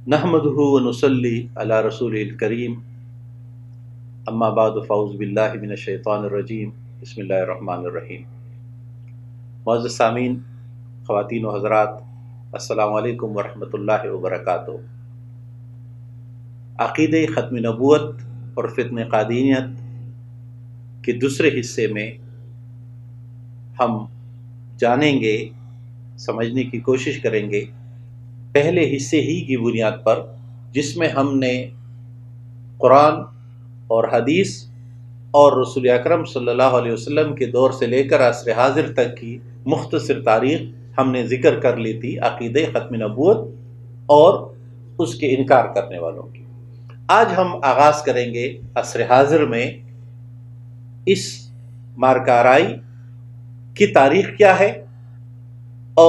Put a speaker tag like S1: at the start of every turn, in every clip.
S1: نحمده ونصلي على رسوله الكريم اما بعد فاعوذ باللہ من الشیطان الرجیم بسم اللہ الرحمن الرحیم۔ معزز سامعین، خواتین و حضرات، السلام علیکم ورحمۃ اللہ وبرکاتہ۔ عقیدہ ختم نبوت اور فتنہ قادیانیت کے دوسرے حصے میں ہم جانیں گے، سمجھنے کی کوشش کریں گے پہلے حصے ہی کی بنیاد پر، جس میں ہم نے قرآن اور حدیث اور رسول اکرم صلی اللہ علیہ وسلم کے دور سے لے کر عصر حاضر تک کی مختصر تاریخ ہم نے ذکر کر لی تھی عقیدہ ختم نبوت اور اس کے انکار کرنے والوں کی۔ آج ہم آغاز کریں گے عصر حاضر میں اس مارکہ آرائی کی تاریخ کیا ہے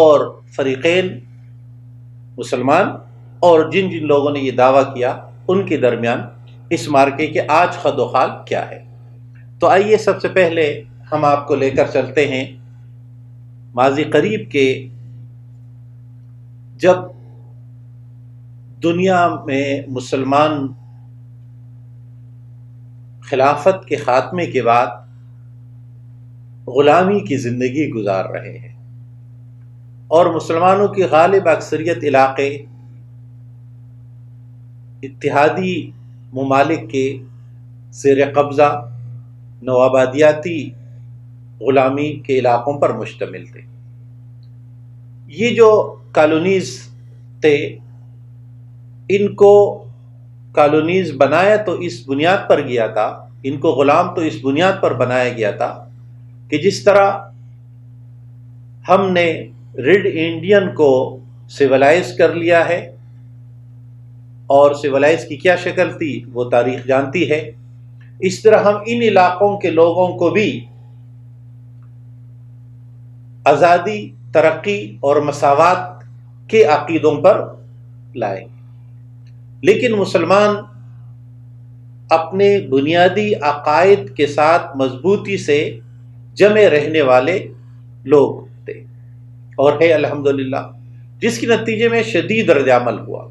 S1: اور فریقین مسلمان اور جن جن لوگوں نے یہ دعویٰ کیا ان کے درمیان اس مارکے کے آج خد و خال کیا ہے۔ تو آئیے سب سے پہلے ہم آپ کو لے کر چلتے ہیں ماضی قریب کے، جب دنیا میں مسلمان خلافت کے خاتمے کے بعد غلامی کی زندگی گزار رہے ہیں اور مسلمانوں کی غالب اکثریت علاقے اتحادی ممالک کے زیر قبضہ نوآبادیاتی غلامی کے علاقوں پر مشتمل تھے۔ یہ جو کالونیز تھے، ان کو کالونیز بنایا تو اس بنیاد پر گیا تھا، ان کو غلام تو اس بنیاد پر بنایا گیا تھا کہ جس طرح ہم نے ریڈ انڈین کو سیولائز کر لیا ہے، اور سیولائز کی کیا شکل تھی وہ تاریخ جانتی ہے، اس طرح ہم ان علاقوں کے لوگوں کو بھی آزادی، ترقی اور مساوات کے عقیدوں پر لائیں۔ لیکن مسلمان اپنے بنیادی عقائد کے ساتھ مضبوطی سے جمے رہنے والے لوگ تھے اور ہے الحمدللہ، جس کے نتیجے میں شدید رد عمل ہوا۔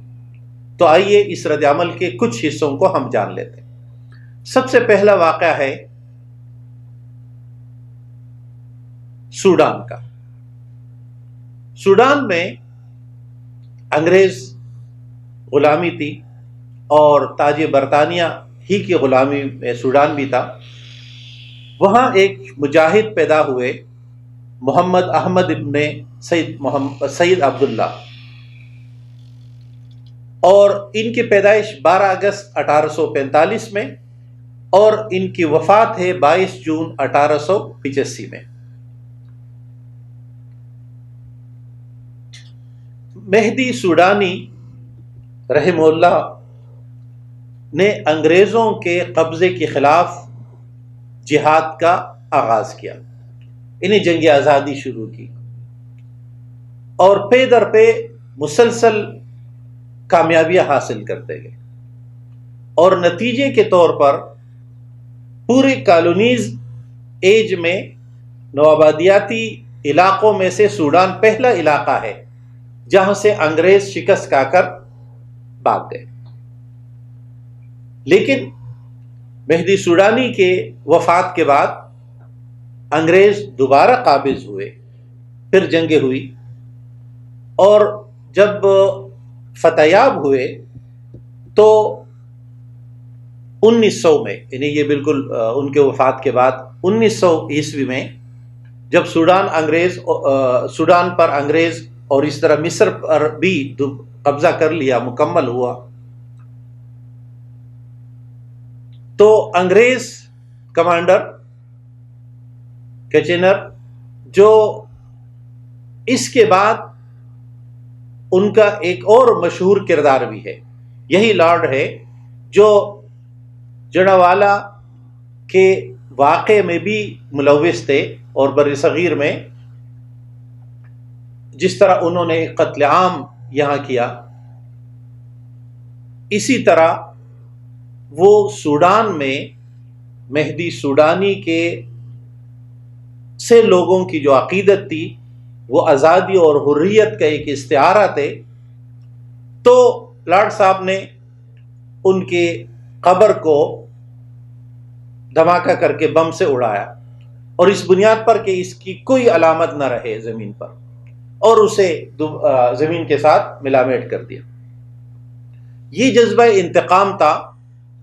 S1: تو آئیے اس رد عمل کے کچھ حصوں کو ہم جان لیتے ہیں۔ سب سے پہلا واقعہ ہے سوڈان کا۔ سوڈان میں انگریز غلامی تھی اور تاج برطانیہ ہی کی غلامی میں سوڈان بھی تھا۔ وہاں ایک مجاہد پیدا ہوئے، محمد احمد ابن سید عبداللہ، اور ان کی پیدائش 12 اگست 1845 میں اور ان کی وفات ہے 22 جون 1885 میں۔ مہدی سوڈانی رحمہ اللہ نے انگریزوں کے قبضے کے خلاف جہاد کا آغاز کیا، انہیں جنگ آزادی شروع کی اور پے در پے مسلسل کامیابیاں حاصل کرتے گئے، اور نتیجے کے طور پر پوری کالونیز ایج میں نوآبادیاتی علاقوں میں سے سوڈان پہلا علاقہ ہے جہاں سے انگریز شکست کھا کر بھاگ گئے۔ لیکن مہدی سوڈانی کے وفات کے بعد انگریز دوبارہ قابض ہوئے، پھر جنگیں ہوئی، اور جب فتح یاب ہوئے تو 1900 میں، یعنی یہ بالکل ان کے وفات کے بعد 1900 عیسوی میں، جب سوڈان پر انگریز اور اس طرح مصر پر بھی قبضہ کر لیا، مکمل ہوا، تو انگریز کمانڈر کچنر، جو اس کے بعد ان کا ایک اور مشہور کردار بھی ہے، یہی لارڈ ہے جو جڑوالا کے واقعے میں بھی ملوث تھے، اور بر صغیر میں جس طرح انہوں نے قتل عام یہاں کیا، اسی طرح وہ سوڈان میں مہدی سوڈانی کے سے لوگوں کی جو عقیدت تھی وہ آزادی اور حریت کا ایک استعارہ تھے، تو لارڈ صاحب نے ان کی قبر کو دھماکہ کر کے بم سے اڑایا، اور اس بنیاد پر کہ اس کی کوئی علامت نہ رہے زمین پر، اور اسے زمین کے ساتھ ملامیٹ کر دیا۔ یہ جذبہ انتقام تھا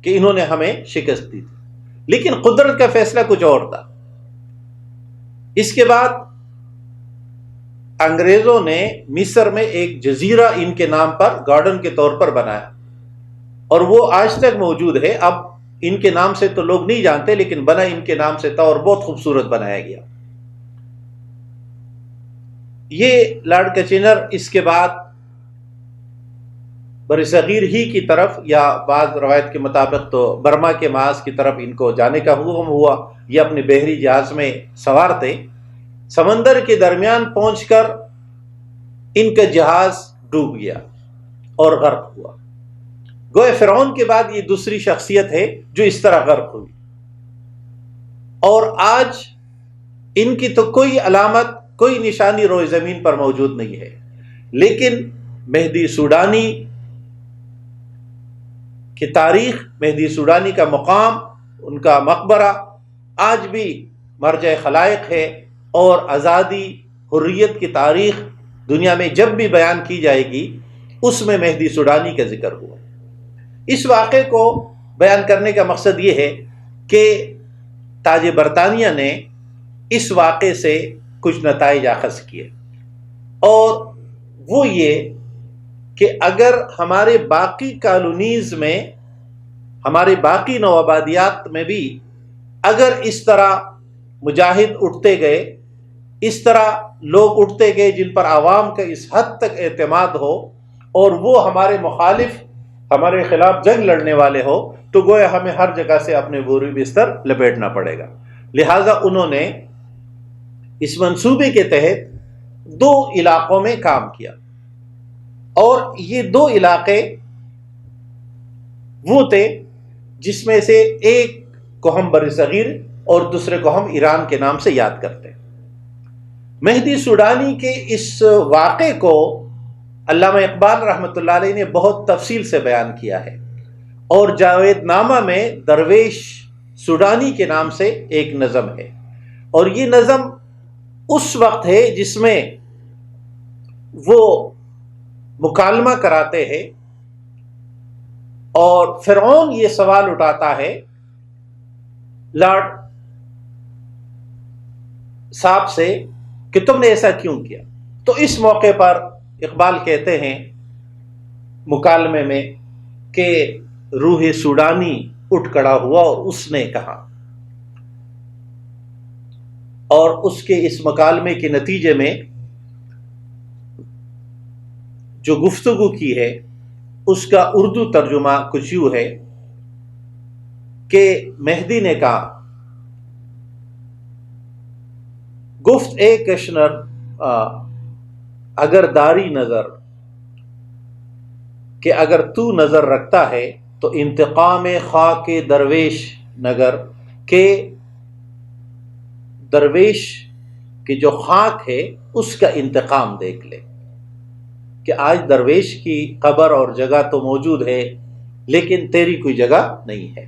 S1: کہ انہوں نے ہمیں شکست دی تھی، لیکن قدرت کا فیصلہ کچھ اور تھا۔ اس کے بعد انگریزوں نے مصر میں ایک جزیرہ ان کے نام پر گارڈن کے طور پر بنایا، اور وہ آج تک موجود ہے۔ اب ان کے نام سے تو لوگ نہیں جانتے، لیکن بنا ان کے نام سے تھا اور بہت خوبصورت بنایا گیا۔ یہ لارڈ کچنر اس کے بعد برصغیر ہی کی طرف، یا بعض روایت کے مطابق تو برما کے محاذ کی طرف ان کو جانے کا حکم ہوا۔ یہ اپنے بحری جہاز میں سوار تھے، سمندر کے درمیان پہنچ کر ان کا جہاز ڈوب گیا اور غرق ہوا۔ گویا فرعون کے بعد یہ دوسری شخصیت ہے جو اس طرح غرق ہوئی، اور آج ان کی تو کوئی علامت، کوئی نشانی روئے زمین پر موجود نہیں ہے۔ لیکن مہدی سوڈانی کی تاریخ، مہدی سوڈانی کا مقام، ان کا مقبرہ آج بھی مرجع خلائق ہے، اور آزادی، حریت کی تاریخ دنیا میں جب بھی بیان کی جائے گی اس میں مہدی سوڈانی کا ذکر ہوا۔ اس واقعے کو بیان کرنے کا مقصد یہ ہے کہ تاج برطانیہ نے اس واقعے سے کچھ نتائج اخذ کیے، اور وہ یہ کہ اگر ہمارے باقی کالونیز میں، ہمارے باقی نوآبادیات میں بھی اگر اس طرح مجاہد اٹھتے گئے، اس طرح لوگ اٹھتے گئے جن پر عوام کا اس حد تک اعتماد ہو، اور وہ ہمارے مخالف، ہمارے خلاف جنگ لڑنے والے ہو، تو گویا ہمیں ہر جگہ سے اپنے بوری بستر لپیٹنا پڑے گا۔ لہٰذا انہوں نے اس منصوبے کے تحت 2 علاقوں میں کام کیا، اور یہ 2 علاقے وہ تھے جس میں سے ایک کو ہم برصغیر اور دوسرے کو ہم ایران کے نام سے یاد کرتے ہیں۔ مہدی سوڈانی کے اس واقعے کو علامہ اقبال رحمۃ اللہ علیہ نے بہت تفصیل سے بیان کیا ہے، اور جاوید نامہ میں درویش سوڈانی کے نام سے ایک نظم ہے، اور یہ نظم اس وقت ہے جس میں وہ مکالمہ کراتے ہیں، اور فرعون یہ سوال اٹھاتا ہے لارڈ صاحب سے کہ تم نے ایسا کیوں کیا۔ تو اس موقع پر اقبال کہتے ہیں مکالمے میں کہ روح سوڈانی اٹھ کھڑا ہوا اور اس نے کہا، اور اس کے اس مکالمے کے نتیجے میں جو گفتگو کی ہے اس کا اردو ترجمہ کچھ یوں ہے کہ مہدی نے کہا، گفت اے کشنر اگر داری نظر، کہ اگر تو نظر رکھتا ہے تو انتقام خاک درویش نگر، کہ درویش کی جو خاک ہے اس کا انتقام دیکھ لے، کہ آج درویش کی قبر اور جگہ تو موجود ہے لیکن تیری کوئی جگہ نہیں ہے۔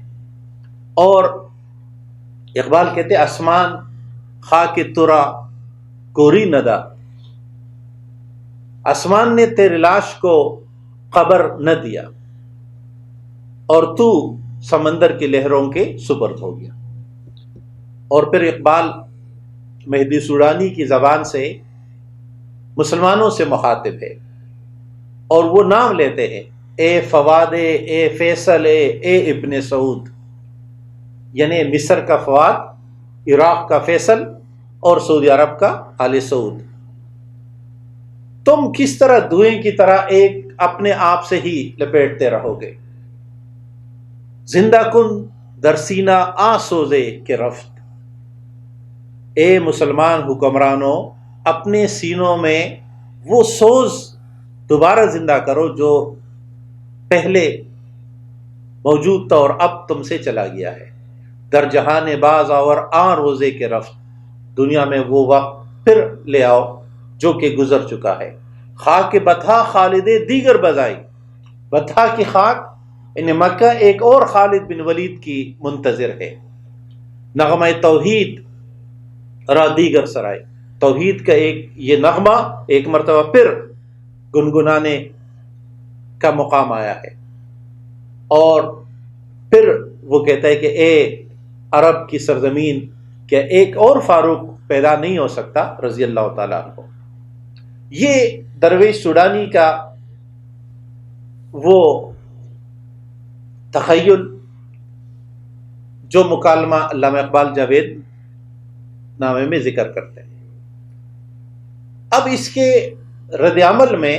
S1: اور اقبال کہتے آسمان خاک ترا کوری ندا، آسمان نے تیری لاش کو قبر نہ دیا، اور تو سمندر کی لہروں کے سپرد ہو گیا۔ اور پھر اقبال مہدی سوڈانی کی زبان سے مسلمانوں سے مخاطب ہے، اور وہ نام لیتے ہیں، اے فواد، اے فیصل، اے ابن سعود، یعنی مصر کا فواد، عراق کا فیصل، اور سعودی عرب کا آل سعود، تم کس طرح دھوئیں کی طرح ایک اپنے آپ سے ہی لپیٹتے رہو گے۔ زندہ کن در سینہ آ سوزے کے رفت، اے مسلمان حکمرانوں اپنے سینوں میں وہ سوز دوبارہ زندہ کرو جو پہلے موجود تھا اور اب تم سے چلا گیا ہے۔ در جہان باز آور آ روزے کے رفت، دنیا میں وہ وقت پھر لے آؤ جو کہ گزر چکا ہے۔ خاک بتھا خالد دیگر بزائی، بتا کی خاک ان مکہ ایک اور خالد بن ولید کی منتظر ہے. نغمہ توحید را دیگر سرائے، توحید کا ایک یہ نغمہ ایک مرتبہ پھر گنگنانے کا مقام آیا ہے. اور پھر وہ کہتا ہے کہ اے عرب کی سرزمین، کیا ایک اور فاروق پیدا نہیں ہو سکتا رضی اللہ تعالیٰ عنہ. یہ درویش سوڈانی کا وہ تخیل جو مکالمہ علامہ اقبال جاوید نامے میں ذکر کرتے ہیں. اب اس کے رد عمل میں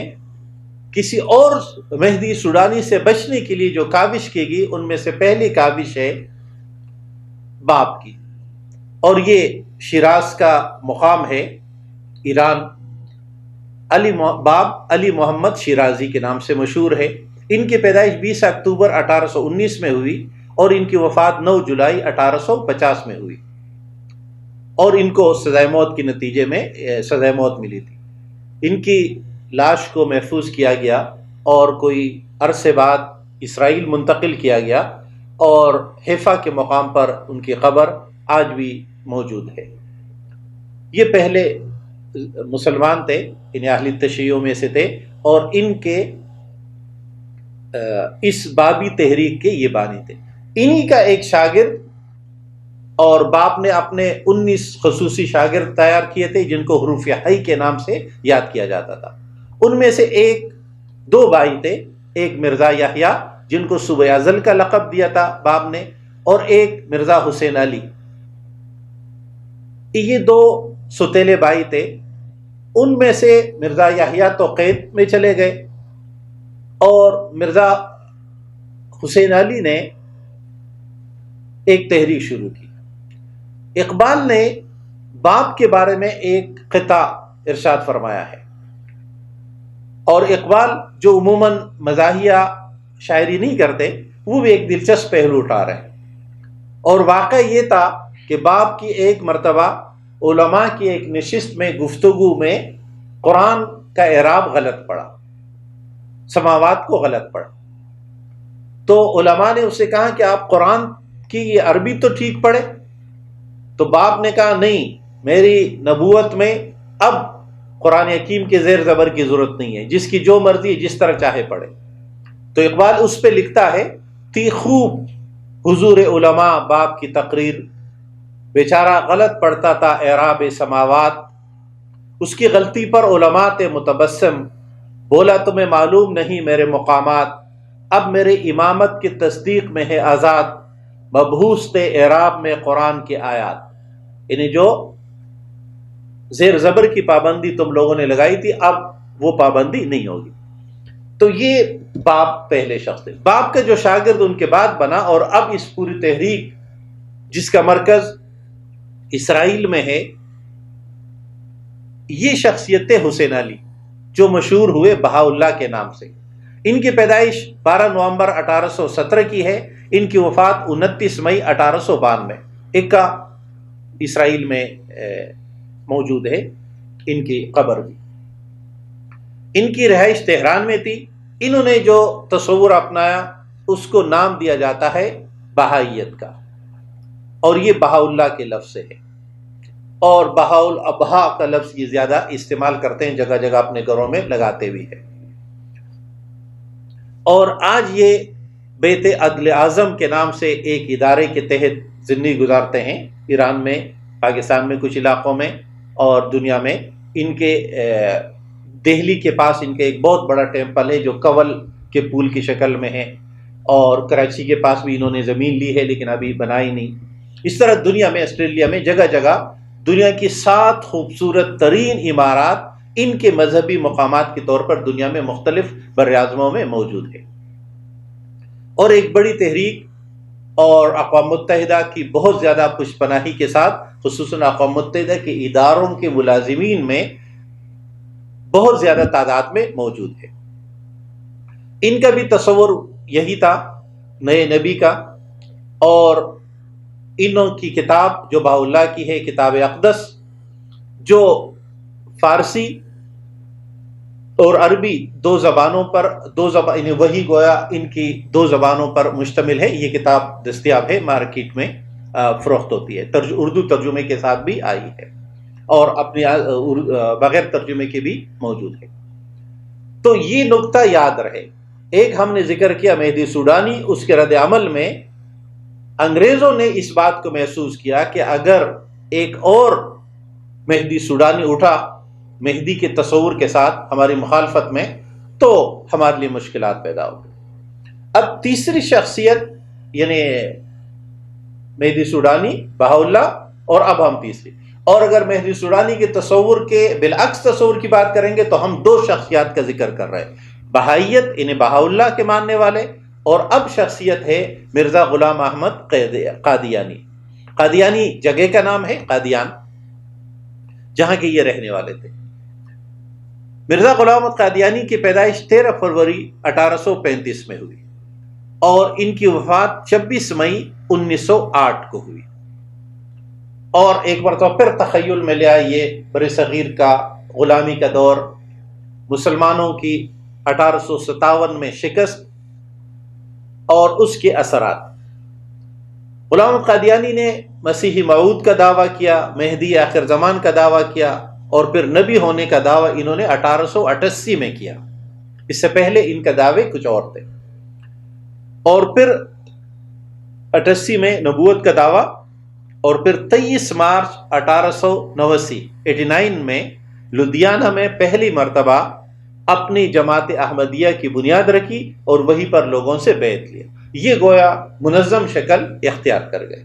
S1: کسی اور مہدی سوڈانی سے بچنے کے لیے جو کاوش کی گئی، ان میں سے پہلی کاوش ہے باب کی، اور یہ شیراز کا مقام ہے ایران. باب علی محمد شیرازی کے نام سے مشہور ہے. ان کی پیدائش 20 اکتوبر 1819 میں ہوئی اور ان کی وفات 9 جولائی 1850 میں ہوئی، اور ان کو سزائے موت کے نتیجے میں سزائے موت ملی تھی. ان کی لاش کو محفوظ کیا گیا اور کوئی عرصے بعد اسرائیل منتقل کیا گیا، اور حیفا کے مقام پر ان کی قبر آج بھی موجود ہے. یہ پہلے مسلمان تھے، ان اہل تشیع میں سے تھے، اور ان کے اس بابی تحریک کے یہ بانی تھے. انہی کا ایک شاگرد، اور باپ نے اپنے 19 خصوصی شاگرد تیار کیے تھے جن کو حروف حی کے نام سے یاد کیا جاتا تھا. ان میں سے دو بھائی تھے، ایک مرزا یحییٰ جن کو صبح ازل کا لقب دیا تھا باپ نے، اور ایک مرزا حسین علی. یہ دو ستیلے بھائی تھے. ان میں سے مرزا یحییٰ تو قید میں چلے گئے، اور مرزا حسین علی نے ایک تحریک شروع کی. اقبال نے باپ کے بارے میں ایک قطعہ ارشاد فرمایا ہے، اور اقبال جو عموماً مزاحیہ شاعری نہیں کرتے، وہ بھی ایک دلچسپ پہلو اٹھا رہے ہیں. اور واقعہ یہ تھا کہ باپ کی ایک مرتبہ علماء کی ایک نشست میں گفتگو میں قرآن کا اعراب غلط پڑا، سماوات کو غلط پڑا. تو علماء نے اسے کہا کہ آپ قرآن کی یہ عربی تو ٹھیک پڑھے. تو باپ نے کہا نہیں، میری نبوت میں اب قرآن حکیم کے زیر زبر کی ضرورت نہیں ہے، جس کی جو مرضی جس طرح چاہے پڑھے. تو اقبال اس پہ لکھتا ہے، تھی خوب حضور علماء باپ کی تقریر، بیچارہ غلط پڑھتا تھا اعراب سماوات. اس کی غلطی پر علماء تھے متبسم، بولا تمہیں معلوم نہیں میرے مقامات. اب میرے امامت کی تصدیق میں ہے آزاد، مبہوس تھے اعراب میں قرآن کی آیات. یعنی جو زیر زبر کی پابندی تم لوگوں نے لگائی تھی، اب وہ پابندی نہیں ہوگی. تو یہ باپ پہلے شخص تھے. باپ کا جو شاگرد ان کے بعد بنا، اور اب اس پوری تحریک جس کا مرکز اسرائیل میں ہے، یہ شخصیت حسین علی جو مشہور ہوئے بہاء اللہ کے نام سے. ان کی پیدائش 12 نومبر 1817 کی ہے. ان کی وفات 29 مئی 1892. اکا اسرائیل میں موجود ہے ان کی قبر بھی. ان کی رہائش تہران میں تھی. انہوں نے جو تصور اپنایا اس کو نام دیا جاتا ہے بہائیت کا، اور یہ بہاء اللہ کے لفظ سے ہے. اور بہاء الابہا کا لفظ یہ زیادہ استعمال کرتے ہیں، جگہ جگہ اپنے گھروں میں لگاتے بھی ہیں. اور آج یہ بیت عدل اعظم کے نام سے ایک ادارے کے تحت زندگی گزارتے ہیں ایران میں، پاکستان میں کچھ علاقوں میں، اور دنیا میں. ان کے دہلی کے پاس ان کا ایک بہت بڑا ٹیمپل ہے جو کول کے پول کی شکل میں ہے، اور کراچی کے پاس بھی انہوں نے زمین لی ہے لیکن ابھی بنائی نہیں. اس طرح دنیا میں، آسٹریلیا میں، جگہ جگہ دنیا کی 7 خوبصورت ترین عمارات ان کے مذہبی مقامات کے طور پر دنیا میں مختلف براعظموں میں موجود ہے. اور ایک بڑی تحریک، اور اقوام متحدہ کی بہت زیادہ پشت پناہی کے ساتھ، خصوصاً اقوام متحدہ کے اداروں کے ملازمین میں بہت زیادہ تعداد میں موجود ہے. ان کا بھی تصور یہی تھا نئے نبی کا. اور انہوں کی کتاب جو بہاء اللہ کی ہے، کتاب اقدس، جو فارسی، اور عربی دو زبانوں پر یعنی وہی گویا ان کی دو زبانوں پر مشتمل ہے۔ یہ کتاب دستیاب ہے، مارکیٹ میں فروخت ہوتی ہے، اردو ترجمے کے ساتھ بھی آئی ہے اور اپنی بغیر ترجمے کے بھی موجود ہے۔ تو یہ نقطہ یاد رہے۔ ایک ہم نے ذکر کیا مہدی سوڈانی، اس کے رد عمل میں انگریزوں نے اس بات کو محسوس کیا کہ اگر ایک اور مہدی سوڈانی اٹھا مہدی کے تصور کے ساتھ ہماری مخالفت میں، تو ہمارے لیے مشکلات پیدا ہو گئی۔ اب تیسری شخصیت یعنی مہدی سوڈانی، بہاءاللہ، اور اب ہم تیسری، اور اگر مہدی سوڈانی کے تصور کے بالعکس تصور کی بات کریں گے تو ہم دو شخصیات کا ذکر کر رہے ہیں، بہائیت یعنی بہاءاللہ کے ماننے والے، اور اب شخصیت ہے مرزا غلام احمد قادیانی۔ قادیانی جگہ کا نام ہے، قادیان، جہاں کے یہ رہنے والے تھے۔ مرزا غلام احمد قادیانی کی پیدائش 13 فروری 1835 میں ہوئی اور ان کی وفات 26 مئی 1908 کو ہوئی۔ اور ایک مرتبہ پھر تخیل میں لیا یہ بر صغیر کا غلامی کا دور، مسلمانوں کی 1857 میں شکست اور اس کے اثرات۔ غلام احمد قادیانی نے مسیحی موعود کا دعویٰ کیا، مہدی آخر زمان کا دعویٰ کیا، اور پھر نبی ہونے کا دعویٰ انہوں نے 1888 میں کیا۔ اس سے پہلے ان کا دعوے کچھ اور تھے، اور پھر 88 میں نبوت کا دعویٰ، اور پھر 23 مارچ 1889 میں لدھیانہ میں پہلی مرتبہ اپنی جماعت احمدیہ کی بنیاد رکھی اور وہیں پر لوگوں سے بیعت لیا۔ یہ گویا منظم شکل اختیار کر گئے۔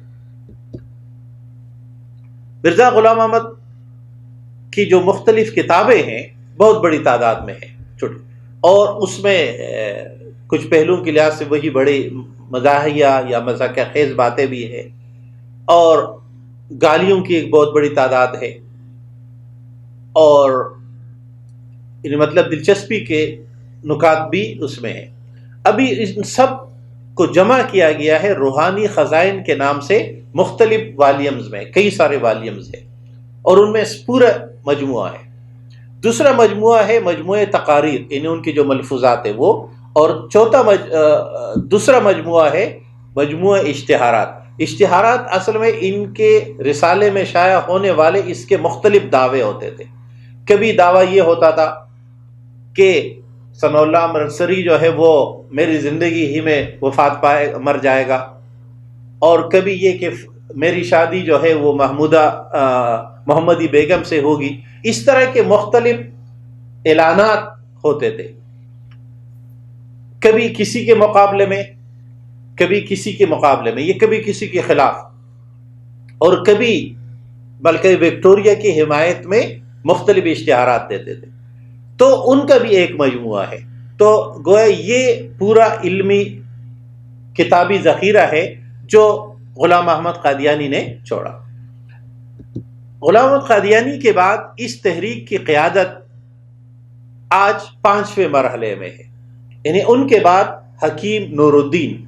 S1: مرزا غلام احمد کی جو مختلف کتابیں ہیں بہت بڑی تعداد میں ہیں، چھوٹی، اور اس میں کچھ پہلوؤں کے لحاظ سے وہی بڑے مزاحیہ یا مذاقیہ خیز باتیں بھی ہیں، اور گالیوں کی ایک بہت بڑی تعداد ہے، اور مطلب دلچسپی کے نکات بھی اس میں ہیں۔ ابھی ان سب کو جمع کیا گیا ہے روحانی خزائن کے نام سے مختلف والیمز میں، کئی سارے والیمز ہیں، اور ان میں پورا مجموعہ ہے۔ دوسرا مجموعہ ہے مجموعہ تقاریر، یعنی ان کی جو ملفوظات ہیں وہ، اور دوسرا مجموعہ ہے مجموعہ اشتہارات۔ اشتہارات اصل میں ان کے رسالے میں شائع ہونے والے اس کے مختلف دعوے ہوتے تھے۔ کبھی دعویٰ یہ ہوتا تھا کہ ثناء اللہ امرتسری جو ہے وہ میری زندگی ہی میں وفات پائے مر جائے گا، اور کبھی یہ کہ میری شادی جو ہے وہ محمدی بیگم سے ہوگی۔ اس طرح کے مختلف اعلانات ہوتے تھے، کبھی کسی کے مقابلے میں، کبھی کسی کے مقابلے میں، یہ کبھی کسی کے خلاف، اور کبھی بلکہ وکٹوریہ کی حمایت میں مختلف اشتہارات دیتے تھے۔ تو ان کا بھی ایک مجموعہ ہے۔ تو گویا یہ پورا علمی کتابی ذخیرہ ہے جو غلام احمد قادیانی نے چھوڑا۔ غلام احمد قادیانی کے بعد اس تحریک کی قیادت آج 5ویں مرحلے میں ہے، یعنی ان کے بعد حکیم نور الدین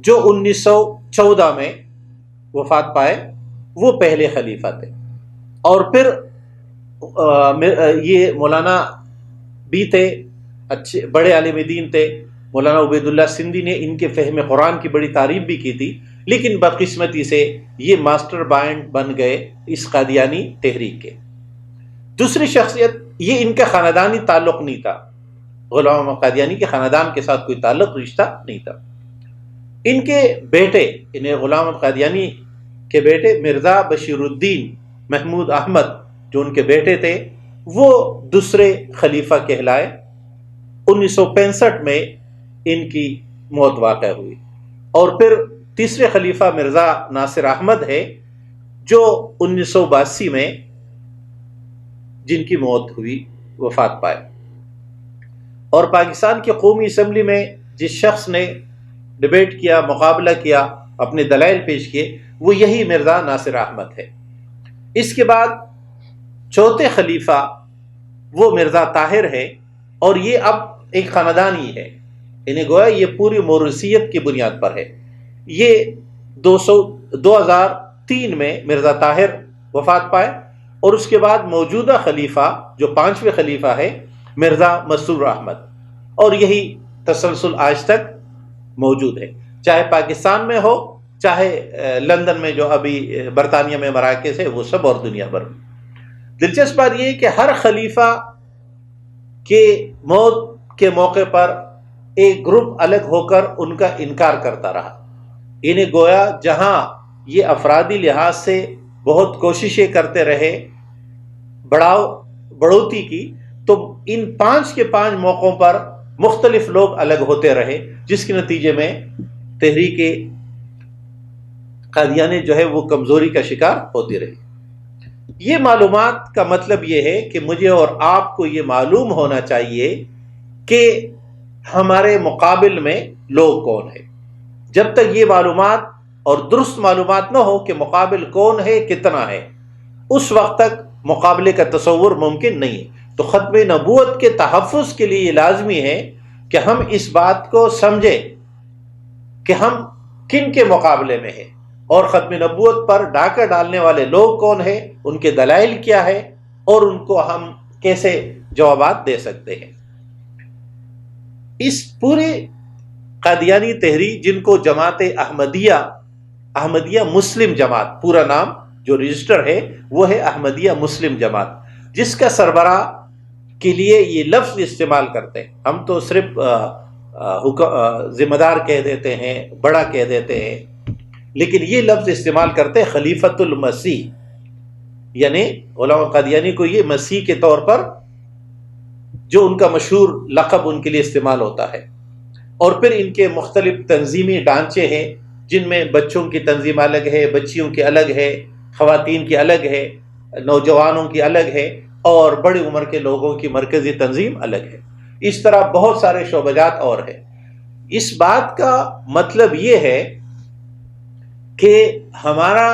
S1: جو 1914 میں وفات پائے، وہ پہلے خلیفہ تھے، اور پھر یہ مولانا بھی تھے، اچھے بڑے عالم دین تھے، مولانا عبید اللہ سندھی نے ان کے فہم قرآن کی بڑی تعریف بھی کی تھی، لیکن بدقسمتی سے یہ ماسٹر مائنڈ بن گئے اس قادیانی تحریک کے۔ دوسری شخصیت، یہ ان کا خاندانی تعلق نہیں تھا، غلام احمد قادیانی کے خاندان کے ساتھ کوئی تعلق رشتہ نہیں تھا۔ ان کے بیٹے، انہیں غلام احمد قادیانی کے بیٹے مرزا بشیر الدین محمود احمد جو ان کے بیٹے تھے، وہ دوسرے خلیفہ کہلائے۔ 1965 میں ان کی موت واقع ہوئی، اور پھر تیسرے خلیفہ مرزا ناصر احمد ہے جو 1982 میں جن کی موت ہوئی، وفات پائے۔ اور پاکستان کی قومی اسمبلی میں جس شخص نے ڈیبیٹ کیا، مقابلہ کیا، اپنے دلائل پیش کیے، وہ یہی مرزا ناصر احمد ہے۔ اس کے بعد چوتھے خلیفہ وہ مرزا طاہر ہے، اور یہ اب ایک خاندانی ہے، یعنی گویا یہ پوری موروثیت کی بنیاد پر ہے۔ یہ 2003 میں مرزا طاہر وفات پائے، اور اس کے بعد موجودہ خلیفہ جو 5ویں خلیفہ ہے مرزا مسرور احمد، اور یہی تسلسل آج تک موجود ہے، چاہے پاکستان میں ہو چاہے لندن میں جو ابھی برطانیہ میں مراکز ہے وہ سب، اور دنیا بھر میں۔ دلچسپ بات یہ کہ ہر خلیفہ کے موت کے موقع پر ایک گروپ الگ ہو کر ان کا انکار کرتا رہا، انہیں گویا جہاں یہ افرادی لحاظ سے بہت کوششیں کرتے رہے بڑھوتی کی، تو ان 5 کے 5 موقعوں پر مختلف لوگ الگ ہوتے رہے، جس کے نتیجے میں تحریک قادیانی جو ہے وہ کمزوری کا شکار ہوتی رہی۔ یہ معلومات کا مطلب یہ ہے کہ مجھے اور آپ کو یہ معلوم ہونا چاہیے کہ ہمارے مقابل میں لوگ کون ہیں۔ جب تک یہ معلومات اور درست معلومات نہ ہو کہ مقابل کون ہے کتنا ہے، اس وقت تک مقابلے کا تصور ممکن نہیں ہے۔ تو ختم نبوت کے تحفظ کے لیے یہ لازمی ہے کہ ہم اس بات کو سمجھیں کہ ہم کن کے مقابلے میں ہیں، اور ختم نبوت پر ڈاکہ ڈالنے والے لوگ کون ہیں، ان کے دلائل کیا ہے، اور ان کو ہم کیسے جوابات دے سکتے ہیں۔ اس پورے قادیانی تحریک، جن کو جماعت احمدیہ مسلم جماعت، پورا نام جو رجسٹر ہے وہ ہے احمدیہ مسلم جماعت، جس کا سربراہ کے لیے یہ لفظ استعمال کرتے ہیں، ہم تو صرف ذمہ دار کہہ دیتے ہیں، بڑا کہہ دیتے ہیں، لیکن یہ لفظ استعمال کرتے ہیں خلیفۃ المسیح، یعنی علماء قادیانی کو یہ مسیح کے طور پر جو ان کا مشہور لقب ان کے لیے استعمال ہوتا ہے۔ اور پھر ان کے مختلف تنظیمی ڈھانچے ہیں، جن میں بچوں کی تنظیم الگ ہے، بچیوں کی الگ ہے، خواتین کی الگ ہے، نوجوانوں کی الگ ہے، اور بڑی عمر کے لوگوں کی مرکزی تنظیم الگ ہے۔ اس طرح بہت سارے شعبہ جات اور ہیں۔ اس بات کا مطلب یہ ہے کہ ہمارا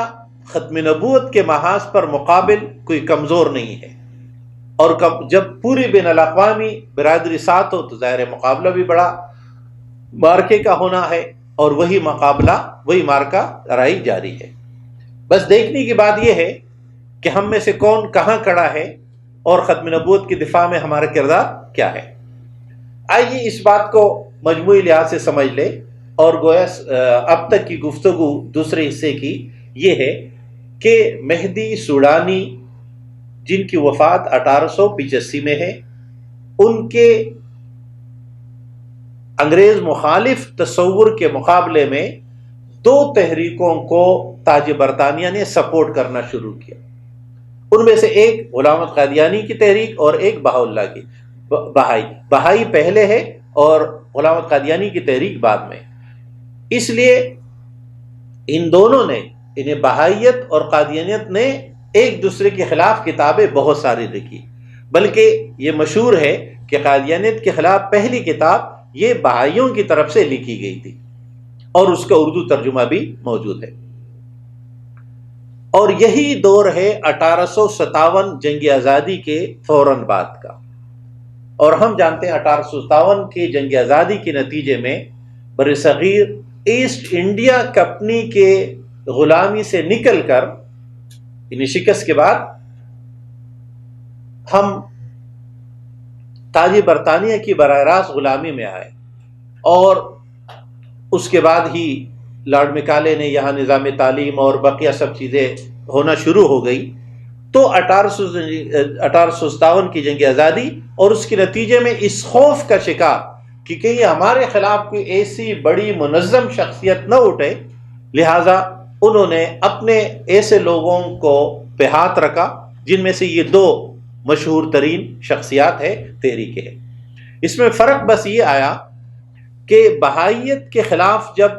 S1: ختم نبوت کے محاذ پر مقابل کوئی کمزور نہیں ہے، اور جب پوری بین الاقوامی برادری ساتھ ہو تو ظاہر مقابلہ بھی بڑا مارکے کا ہونا ہے، اور وہی مقابلہ، وہی مارکہ لڑائی جاری ہے۔ بس دیکھنے کی بات یہ ہے کہ ہم میں سے کون کہاں کھڑا ہے، اور ختم نبوت کی دفاع میں ہمارا کردار کیا ہے۔ آئیے اس بات کو مجموعی لحاظ سے سمجھ لیں، اور گویا اب تک کی گفتگو دوسرے حصے کی یہ ہے کہ مہدی سوڈانی، جن کی وفات 1885 میں ہے، ان کے انگریز مخالف تصور کے مقابلے میں 2 تحریکوں کو تاج برطانیہ نے سپورٹ کرنا شروع کیا۔ ان میں سے ایک غلامت قادیانی کی تحریک، اور ایک بہاءاللہ کی بہائی پہلے ہے اور غلامت قادیانی کی تحریک بعد میں۔ اس لیے ان دونوں نے، انہیں بہائیت اور قادیانیت نے ایک دوسرے کے خلاف کتابیں بہت ساری لکھی، بلکہ یہ مشہور ہے کہ قادیانیت کے خلاف پہلی کتاب یہ بہائیوں کی طرف سے لکھی گئی تھی، اور اس کا اردو ترجمہ بھی موجود ہے۔ اور یہی دور ہے 1857 جنگ آزادی کے فوراً بعد کا، اور ہم جانتے ہیں 1857 کی جنگ آزادی کے نتیجے میں برصغیر ایسٹ انڈیا کمپنی کے غلامی سے نکل کر، یعنی شکست کے بعد، ہم تاج برطانیہ کی براہ راست غلامی میں آئے، اور اس کے بعد ہی لارڈ مکالے نے یہاں نظام تعلیم اور بقیہ سب چیزیں ہونا شروع ہو گئی۔ تو 1857 کی جنگ آزادی اور اس کے نتیجے میں اس خوف کا شکار کہ کہیں ہمارے خلاف کوئی ایسی بڑی منظم شخصیت نہ اٹھے، لہٰذا انہوں نے اپنے ایسے لوگوں کو پہ ہاتھ رکھا جن میں سے یہ 2 مشہور ترین شخصیات ہیں، تحریکیں ہیں۔ اس میں فرق بس یہ آیا کہ بہائیت کے خلاف جب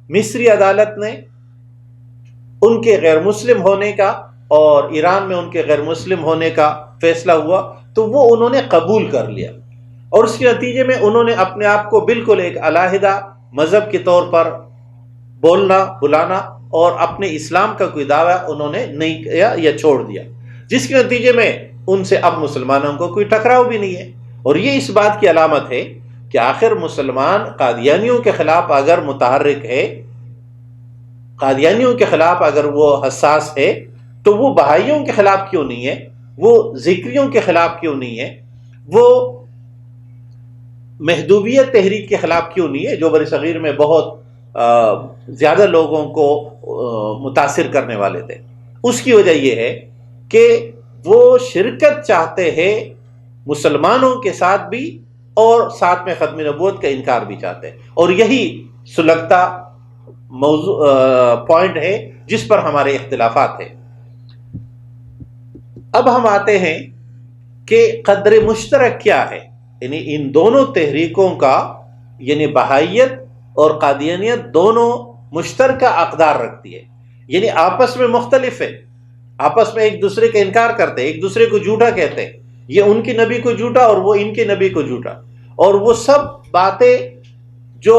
S1: مصری عدالت نے ان کے غیر مسلم ہونے کا اور ایران میں ان کے غیر مسلم ہونے کا فیصلہ ہوا، تو وہ انہوں نے قبول کر لیا، اور اس کے نتیجے میں انہوں نے اپنے آپ کو بالکل ایک علیحدہ مذہب کے طور پر بولنا، بلانا، اور اپنے اسلام کا کوئی دعویٰ انہوں نے نہیں کیا یا چھوڑ دیا، جس کے نتیجے میں ان سے اب مسلمانوں کو کوئی ٹکراؤ بھی نہیں ہے۔ اور یہ اس بات کی علامت ہے کہ آخر مسلمان قادیانیوں کے خلاف اگر متحرک ہے، قادیانیوں کے خلاف اگر وہ حساس ہے، تو وہ بہائیوں کے خلاف کیوں نہیں ہے، وہ ذکریوں کے خلاف کیوں نہیں ہے، وہ محدوبیت تحریک کے خلاف کیوں نہیں ہے جو بر صغیر میں بہت زیادہ لوگوں کو متاثر کرنے والے تھے؟ اس کی وجہ یہ ہے کہ وہ شرکت چاہتے ہیں مسلمانوں کے ساتھ بھی، اور ساتھ میں ختم نبوت کا انکار بھی چاہتے ہیں، اور یہی سلگتا موضوع پوائنٹ ہے جس پر ہمارے اختلافات ہیں۔ اب ہم آتے ہیں کہ قدر مشترک کیا ہے، یعنی ان دونوں تحریکوں کا، یعنی بہائیت اور قادیانیت دونوں مشترکہ اقدار رکھتی ہے، یعنی آپس میں مختلف ہے، آپس میں ایک دوسرے کا انکار کرتے ہیں، ایک دوسرے کو جھوٹا کہتے ہیں، یہ ان کے نبی کو جھوٹا اور وہ ان کے نبی کو جھوٹا، اور وہ سب باتیں جو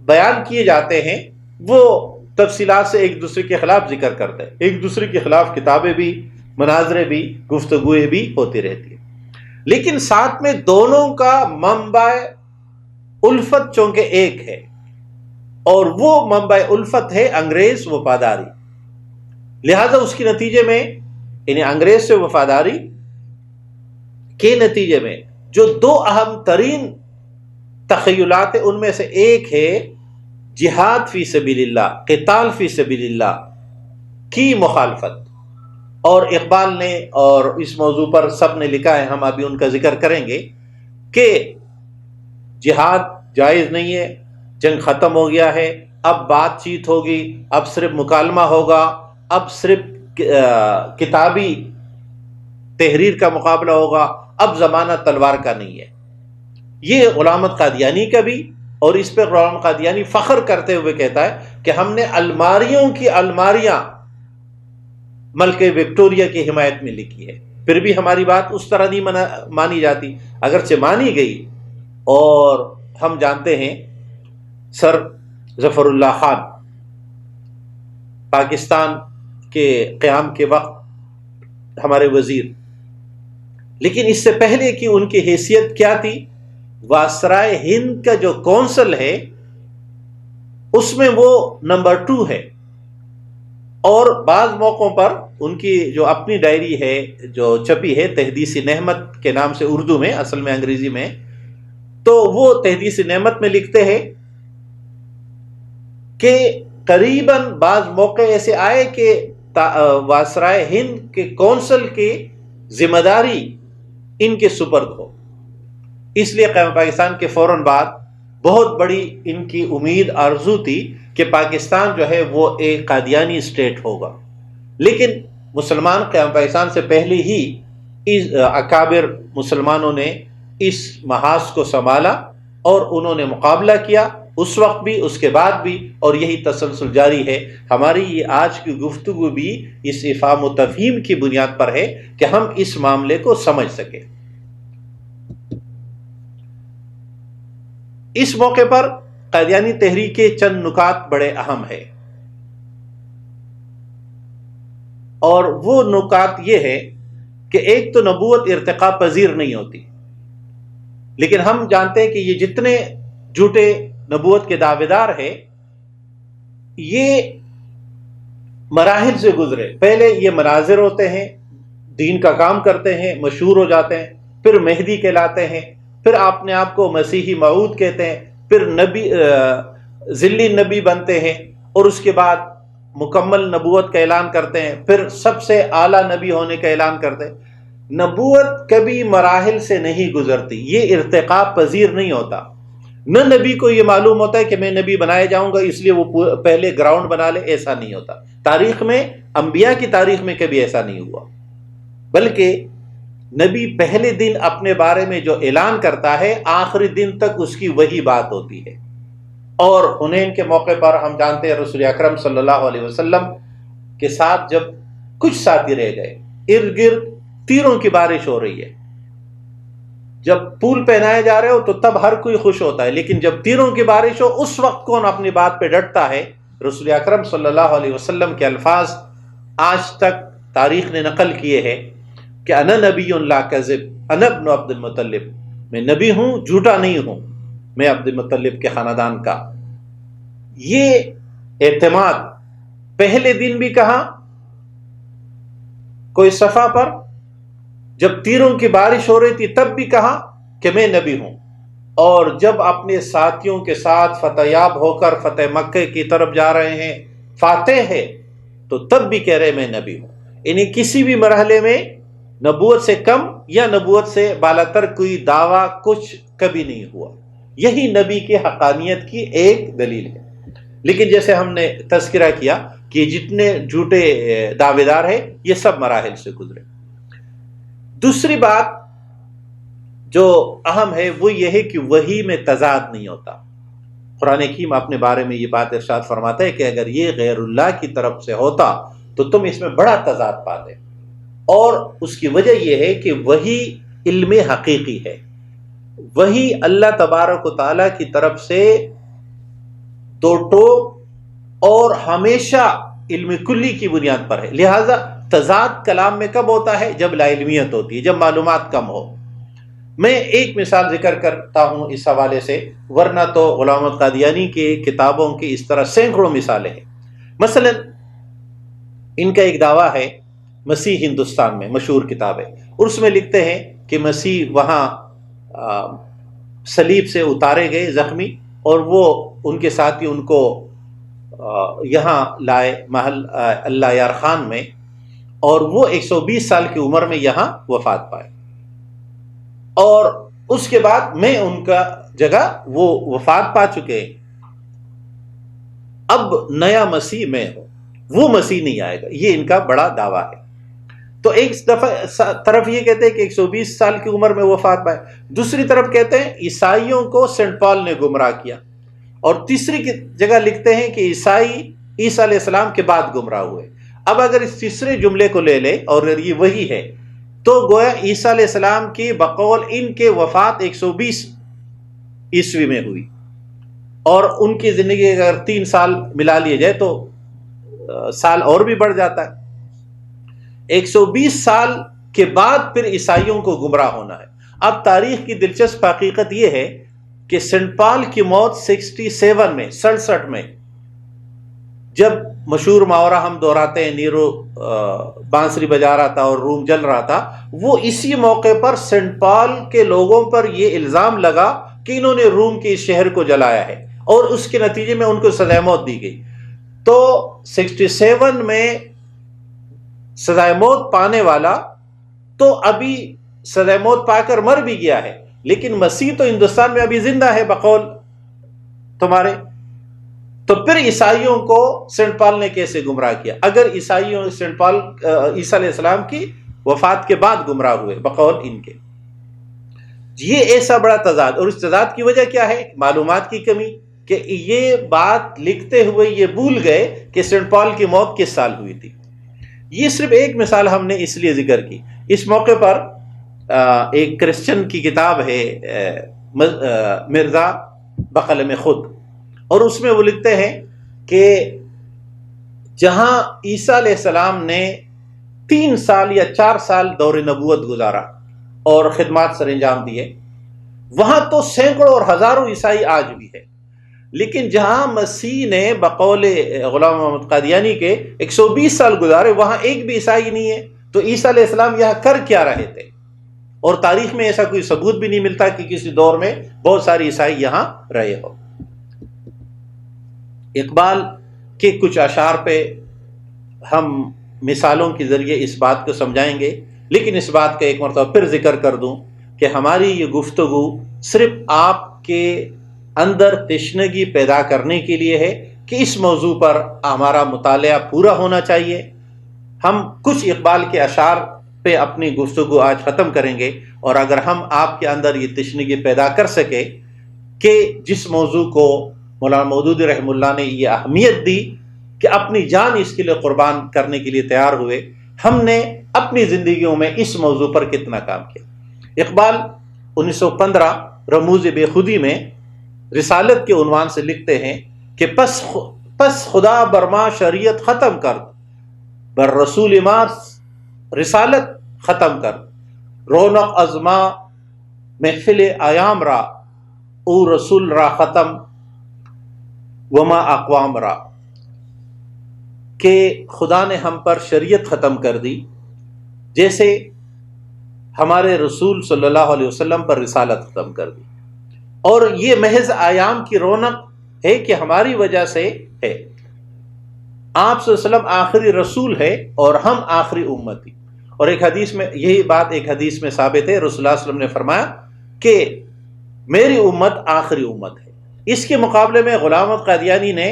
S1: بیان کیے جاتے ہیں وہ تفصیلات سے ایک دوسرے کے خلاف ذکر کرتے ہیں، ایک دوسرے کے خلاف کتابیں بھی، مناظرے بھی، گفتگویں بھی ہوتی رہتی ہیں، لیکن ساتھ میں دونوں کا منبع الفت چونکہ ایک ہے، اور وہ منبع الفت ہے انگریز وفاداری۔ لہذا اس کے نتیجے میں، یعنی انگریز سے وفاداری کے نتیجے میں جو دو اہم ترین تخیلات ہیں، ان میں سے ایک ہے جہاد فی سبیل اللہ، قتال فی سبیل اللہ کی مخالفت، اور اقبال نے اور اس موضوع پر سب نے لکھا ہے، ہم ابھی ان کا ذکر کریں گے کہ جہاد جائز نہیں ہے، جنگ ختم ہو گیا ہے، اب بات چیت ہوگی، اب صرف مکالمہ ہوگا، اب صرف کتابی تحریر کا مقابلہ ہوگا، اب زمانہ تلوار کا نہیں ہے۔ یہ غلام قادیانی کا بھی، اور اس پہ غلام قادیانی فخر کرتے ہوئے کہتا ہے کہ ہم نے الماریوں کی الماریاں ملکہ وکٹوریہ کی حمایت میں لکھی ہے، پھر بھی ہماری بات اس طرح نہیں مانی جاتی، اگرچہ مانی گئی۔ اور ہم جانتے ہیں سر ظفر اللہ خان پاکستان کے قیام کے وقت ہمارے وزیر، لیکن اس سے پہلے کہ ان کی حیثیت کیا تھی، واسرائے ہند کا جو کونسل ہے اس میں وہ نمبر 2 ہے، اور بعض موقعوں پر ان کی جو اپنی ڈائری ہے جو چھپی ہے تحدیث نعمت کے نام سے اردو میں، اصل میں انگریزی میں، تو وہ تحدیث نعمت میں لکھتے ہیں کہ قریباً بعض موقع ایسے آئے کہ واسرائے ہند کے کونسل کی ذمہ داری ان کے سپرد ہو۔ اس لیے قیام پاکستان کے فوراً بعد بہت بڑی ان کی امید آرزو تھی کہ پاکستان جو ہے وہ ایک قادیانی اسٹیٹ ہوگا، لیکن مسلمان قیام پاکستان سے پہلے ہی اکابر مسلمانوں نے اس محاذ کو سنبھالا اور انہوں نے مقابلہ کیا، اس وقت بھی، اس کے بعد بھی، اور یہی تسلسل جاری ہے۔ ہماری یہ آج کی گفتگو بھی اس افہام و تفہیم کی بنیاد پر ہے کہ ہم اس معاملے کو سمجھ سکیں۔ اس موقع پر قادیانی تحریک کے چند نکات بڑے اہم ہیں، اور وہ نکات یہ ہے کہ ایک تو نبوت ارتقا پذیر نہیں ہوتی، لیکن ہم جانتے ہیں کہ یہ جتنے جھوٹے نبوت کے دعوے دار ہیں یہ مراحل سے گزرے۔ پہلے یہ مناظر ہوتے ہیں، دین کا کام کرتے ہیں، مشہور ہو جاتے ہیں، پھر مہدی کہلاتے ہیں، پھر اپنے آپ کو مسیحی موعود کہتے ہیں، پھر نبی ذلی نبی بنتے ہیں، اور اس کے بعد مکمل نبوت کا اعلان کرتے ہیں، پھر سب سے اعلیٰ نبی ہونے کا اعلان کرتے ہیں۔ نبوت کبھی مراحل سے نہیں گزرتی، یہ ارتقا پذیر نہیں ہوتا۔ نہ نبی کو یہ معلوم ہوتا ہے کہ میں نبی بنایا جاؤں گا اس لیے وہ پہلے گراؤنڈ بنا لے، ایسا نہیں ہوتا۔ تاریخ میں، انبیاء کی تاریخ میں کبھی ایسا نہیں ہوا، بلکہ نبی پہلے دن اپنے بارے میں جو اعلان کرتا ہے آخری دن تک اس کی وہی بات ہوتی ہے۔ اور حنین کے موقع پر ہم جانتے ہیں رسول اکرم صلی اللہ علیہ وسلم کے ساتھ جب کچھ ساتھی رہ گئے، ارد گرد تیروں کی بارش ہو رہی ہے، جب پھول پہنائے جا رہے ہو تو تب ہر کوئی خوش ہوتا ہے، لیکن جب تیروں کی بارش ہو اس وقت کون اپنی بات پہ ڈٹتا ہے؟ رسول اکرم صلی اللہ علیہ وسلم کے الفاظ آج تک تاریخ نے نقل کیے ہیں کہ انا نبی لا کذب انا ابن عبد المطلب، میں نبی ہوں، جھوٹا نہیں ہوں، میں عبد المطلب کے خاندان کا۔ یہ اعتماد پہلے دن بھی کہا کوئی صفا پر جب تیروں کی بارش ہو رہی تھی تب بھی کہا کہ میں نبی ہوں، اور جب اپنے ساتھیوں کے ساتھ فتح یاب ہو کر فتح مکہ کی طرف جا رہے ہیں، فاتح ہے، تو تب بھی کہہ رہے میں نبی ہوں۔ یعنی کسی بھی مرحلے میں نبوت سے کم یا نبوت سے بالاتر کوئی دعویٰ کچھ کبھی نہیں ہوا۔ یہی نبی کی حقانیت کی ایک دلیل ہے۔ لیکن جیسے ہم نے تذکرہ کیا کہ جتنے جھوٹے دعوے دار ہیں یہ سب مراحل سے گزرے۔ دوسری بات جو اہم ہے وہ یہ ہے کہ وحی میں تضاد نہیں ہوتا۔ قرآن حکیم اپنے بارے میں یہ بات ارشاد فرماتا ہے کہ اگر یہ غیر اللہ کی طرف سے ہوتا تو تم اس میں بڑا تضاد پاتے، اور اس کی وجہ یہ ہے کہ وحی علم حقیقی ہے، وحی اللہ تبارک و تعالیٰ کی طرف سے دو ٹوک اور ہمیشہ علم کلی کی بنیاد پر ہے۔ لہذا تضاد کلام میں کب ہوتا ہے؟ جب لا علمیت ہوتی ہے، جب معلومات کم ہو۔ میں ایک مثال ذکر کرتا ہوں اس حوالے سے، ورنہ تو غلام محمد قادیانی کی کتابوں کی اس طرح سینکڑوں مثالیں ہیں۔ مثلا ان کا ایک دعویٰ ہے مسیح ہندوستان میں، مشہور کتاب ہے، اور اس میں لکھتے ہیں کہ مسیح وہاں صلیب سے اتارے گئے زخمی، اور وہ ان کے ساتھی ان کو یہاں لائے محل اللہ یار خان میں، اور وہ 120 سال کی عمر میں یہاں وفات پائے، اور اس کے بعد میں ان کا جگہ وہ وفات پا چکے، اب نیا مسیح میں ہوں، وہ مسیح نہیں آئے گا۔ یہ ان کا بڑا دعویٰ ہے۔ تو ایک طرف یہ کہتے ہیں کہ 120 سال کی عمر میں وفات پائے، دوسری طرف کہتے ہیں عیسائیوں کو سینٹ پال نے گمراہ کیا، اور تیسری جگہ لکھتے ہیں کہ عیسائی عیسیٰ علیہ السلام کے بعد گمراہ ہوئے۔ اب اگر اس تیسرے جملے کو لے لے اور یہ وہی ہے تو گویا عیسیٰ علیہ السلام کی بقول ان کے وفات 120 عیسوی میں ہوئی، اور ان کی زندگی اگر 3 سال ملا لیے جائے تو سال اور بھی بڑھ جاتا ہے۔ 120 سال کے بعد پھر عیسائیوں کو گمراہ ہونا ہے۔ اب تاریخ کی دلچسپ حقیقت یہ ہے کہ سینٹ پال کی موت 67 میں جب مشہور محاورہ ہم دہراتے ہیں نیرو بانسری بجا رہا تھا اور روم جل رہا تھا، وہ اسی موقع پر سینٹ پال کے لوگوں پر یہ الزام لگا کہ انہوں نے روم کے اس شہر کو جلایا ہے، اور اس کے نتیجے میں ان کو سزائے موت دی گئی۔ تو 67 میں سزائے موت پانے والا تو ابھی سزائے موت پا کر مر بھی گیا ہے، لیکن مسیح تو ہندوستان میں ابھی زندہ ہے بقول تمہارے۔ تو پھر عیسائیوں کو سینٹ پال نے کیسے گمراہ کیا؟ اگر عیسائیوں سینٹ پال عیسیٰ علیہ السلام کی وفات کے بعد گمراہ ہوئے بقول ان کے، یہ ایسا بڑا تضاد، اور اس تضاد کی وجہ کیا ہے؟ معلومات کی کمی، کہ یہ بات لکھتے ہوئے یہ بھول گئے کہ سینٹ پال کی موت کس سال ہوئی تھی۔ یہ صرف ایک مثال ہم نے اس لیے ذکر کی۔ اس موقع پر ایک کرسچن کی کتاب ہے مرزا بقلم خود، اور اس میں وہ لکھتے ہیں کہ جہاں عیسیٰ علیہ السلام نے 3 سال یا 4 سال دور نبوت گزارا اور خدمات سر انجام دیے، وہاں تو سینکڑوں اور ہزاروں عیسائی آج بھی ہے، لیکن جہاں مسیح نے بقول غلام محمد قادیانی کے 120 سال گزارے وہاں ایک بھی عیسائی نہیں ہے۔ تو عیسیٰ علیہ السلام یہاں کر کیا رہے تھے؟ اور تاریخ میں ایسا کوئی ثبوت بھی نہیں ملتا کہ کسی دور میں بہت سارے عیسائی یہاں رہے ہو۔ اقبال کے کچھ اشعار پہ ہم مثالوں کے ذریعے اس بات کو سمجھائیں گے، لیکن اس بات کا ایک مرتبہ پھر ذکر کر دوں کہ ہماری یہ گفتگو صرف آپ کے اندر تشنگی پیدا کرنے کے لیے ہے کہ اس موضوع پر ہمارا مطالعہ پورا ہونا چاہیے۔ ہم کچھ اقبال کے اشعار پہ اپنی گفتگو آج ختم کریں گے، اور اگر ہم آپ کے اندر یہ تشنگی پیدا کر سکے کہ جس موضوع کو مولانا مودودی رحمہ اللہ نے یہ اہمیت دی کہ اپنی جان اس کے لیے قربان کرنے کے لیے تیار ہوئے، ہم نے اپنی زندگیوں میں اس موضوع پر کتنا کام کیا۔ اقبال 1915 رموز بے خودی میں رسالت کے عنوان سے لکھتے ہیں کہ پس خدا برما شریعت ختم کر، بر رسول ما رسالت ختم کر، رونق ازما محفل ایام را، او رسول را ختم وما اقوام را، کہ خدا نے ہم پر شریعت ختم کر دی، جیسے ہمارے رسول صلی اللہ علیہ وسلم پر رسالت ختم کر دی، اور یہ محض ایام کی رونق ہے کہ ہماری وجہ سے ہے۔ آپ صلی اللہ علیہ وسلم آخری رسول ہے اور ہم آخری امتی۔ اور ایک حدیث میں یہی بات ایک حدیث میں ثابت ہے، رسول اللہ صلی اللہ علیہ وسلم نے فرمایا کہ میری امت آخری امت ہے۔ اس کے مقابلے میں غلام احمد قادیانی نے